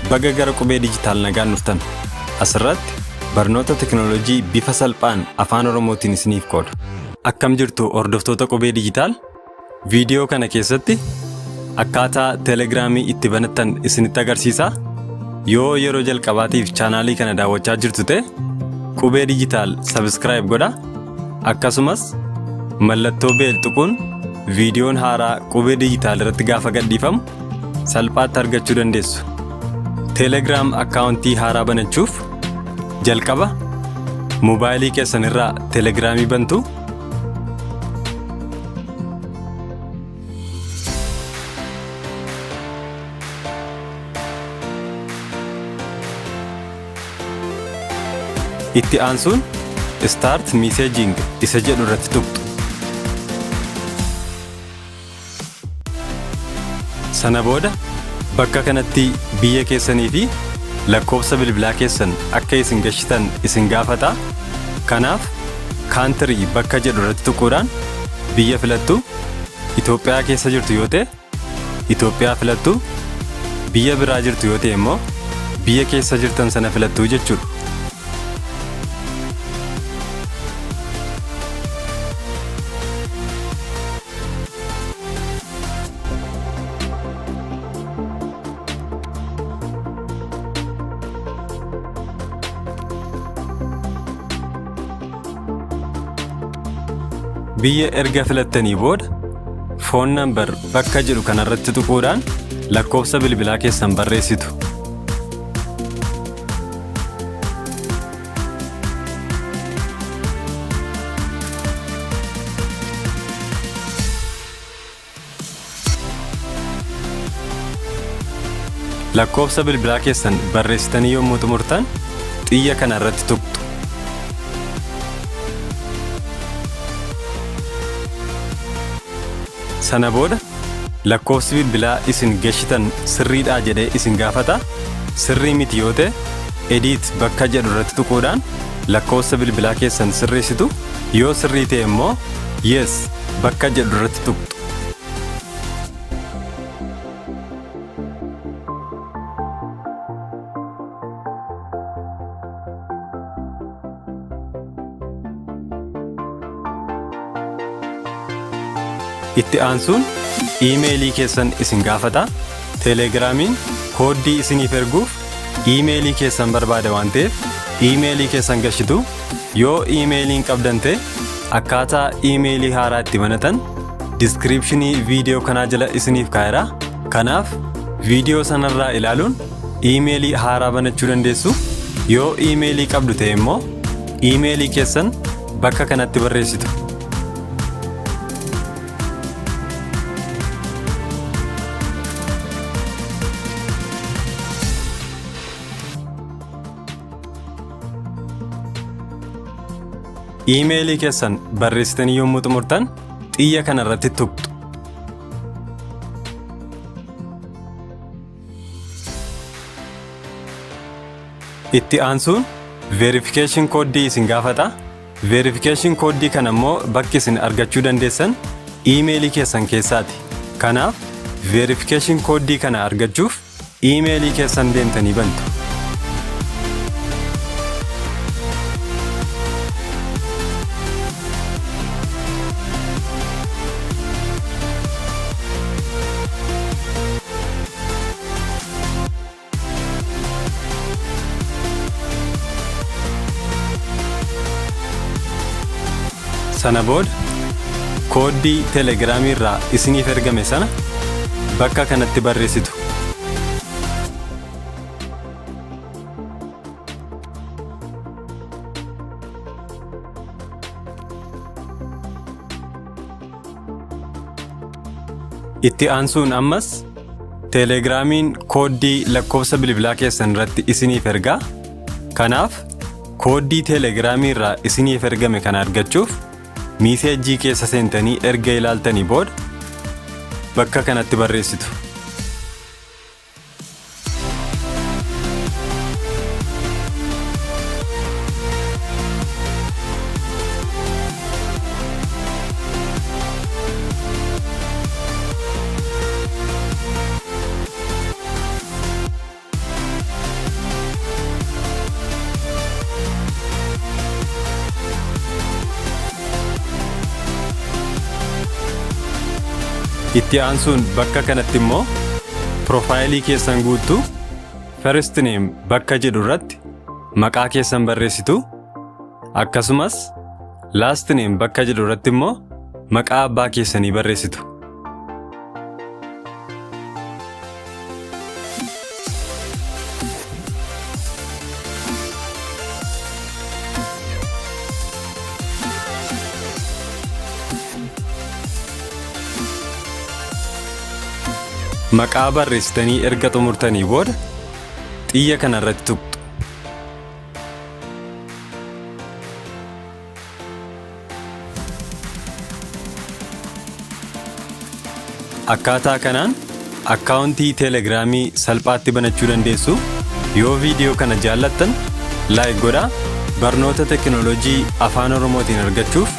Baga gara Qubee Digital nagaan dhuftan. Asirratti barnoota teknooloojii bifa salphaan Afaan Oromootiin isiniif qooda. Akkam jirtu hordoftoota Qubee Digital? Viidiyoo kana keessatti akkaataa Telegiraamii itti banatan isinitti agarsiisa. Yoo yeroo jalqabaatiif chaanaalii kana daawwachaa jirtu ta'e Qubee Digital subscribe godha. Akkasumas mallattoo beel tuquun viidiyoon haaraa Qubee Digital irratti gaafa gadhiifamu salphaatti argachuu dandeessu. Telegram akkaawuntii haaraa banachuuf jalqaba mobaayilii keessan irraa Telegiraamii bantu. Itti aansuun Start Messaging isa jedhu irratti tuqxu. Sana booda bakka kanatti biyya keessanii fi lakkoofsa bilbilaa keessan akka isin gashitan isin gaafata. Kanaaf kaantirii bakka jedhu irratti tuquudhaan biyya filattu. Itoophiyaa keessa jirtu yoo ta'e Itoophiyaa filattu. Biyya biraa jirtu yoo ta'e immoo biyya keessa jirtan sana filattu jechuudha. Biyya erga filattanii booda phone number bakka jedhu kanarratti tuquudhaan lakkoofsa bilbilaa keessan barreessitu. Lakkoofsa bilbilaa keessan barreessitanii yommuu xumurtan xiyya kanarratti tuqxu. Sana booda lakkoofsi bilbilaa isin gashitan sirriidhaa jedhee isin gaafata. Sirrii miti yoo ta'e edit bakka jedhu irratti tuquudhaan lakkoofsa bilbilaa keessan sirreessitu. Yoo sirrii ta'e immoo yes bakka jedhu irratti tuqxu. Itti aansuun iimeelii keessan isin gaafata. Telegiraamiin kooddii isiniif erguuf iimeelii keessan barbaada waan ta'eef iimeelii keessan gashitu. Yoo iimeeliin qabdan ta'e akkaataa iimeelii haaraa itti banatan diskiripshinii viidiyoo kanaa jala isiniif kaa'eera. Kanaaf viidiyoo sanarraa ilaaluun iimeelii haaraa banachuu dandeessu. Yoo iimeelii qabdu ta'e immoo iimeelii keessan bakka kanatti barreessitu. Iimeelii keessan barreessitanii yommuu xumurtan xiyya kanarratti tuqxu. Itti aansuun verification kooddii isin gaafata. Verification kooddii kana immoo bakki isin argachuu dandeessan iimeelii keessan keessaati. Kanaaf verification kooddii kana argachuuf iimeelii keessan deemtanii bantu. Sana booda kooddii Telegiraamii irraa isiniif ergame sana bakka kanatti barreessitu. Itti aansuun ammas Telegiraamiin kooddii lakkoofsa bilbilaa keessan irratti isiniif ergaa. Kanaaf kooddii Telegiraamii irraa isiniif ergame kana argachuuf miiseejii keessa seentanii erga ilaaltanii booda bakka kanatti barreessitu. Itti aansuun bakka kanatti immoo profaayilii keessan guuttuu first name bakka jedhu irratti maqaa keessan barreessitu. Akkasumas last name bakka jedhu irratti immoo maqaa abbaa keessanii barreessitu. Maqaa barreessitanii erga xumurtanii booda xiyya kana irratti tuqxu. Akkaataa kanaan akkaawuntii teelegiraamii salphaatti banachuu dandeessu. Yoo viidiyoo kana jaallattan laayik godhaa. Barnoota teknooloojii afaan oromootiin argachuuf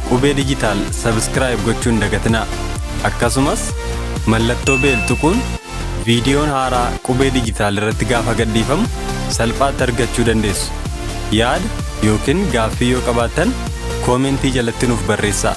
qubee dijitaal sabiskiraayib gochuun dagatinaa. Akkasumas mallattoo beel tuquun viidiyoon haaraa qubee dijitaal irratti gaafa gadhiifamu salphaatti argachuu dandeessu. Yaada yookiin gaaffii yoo qabaattan koomentii jalatti nuuf barreessaa.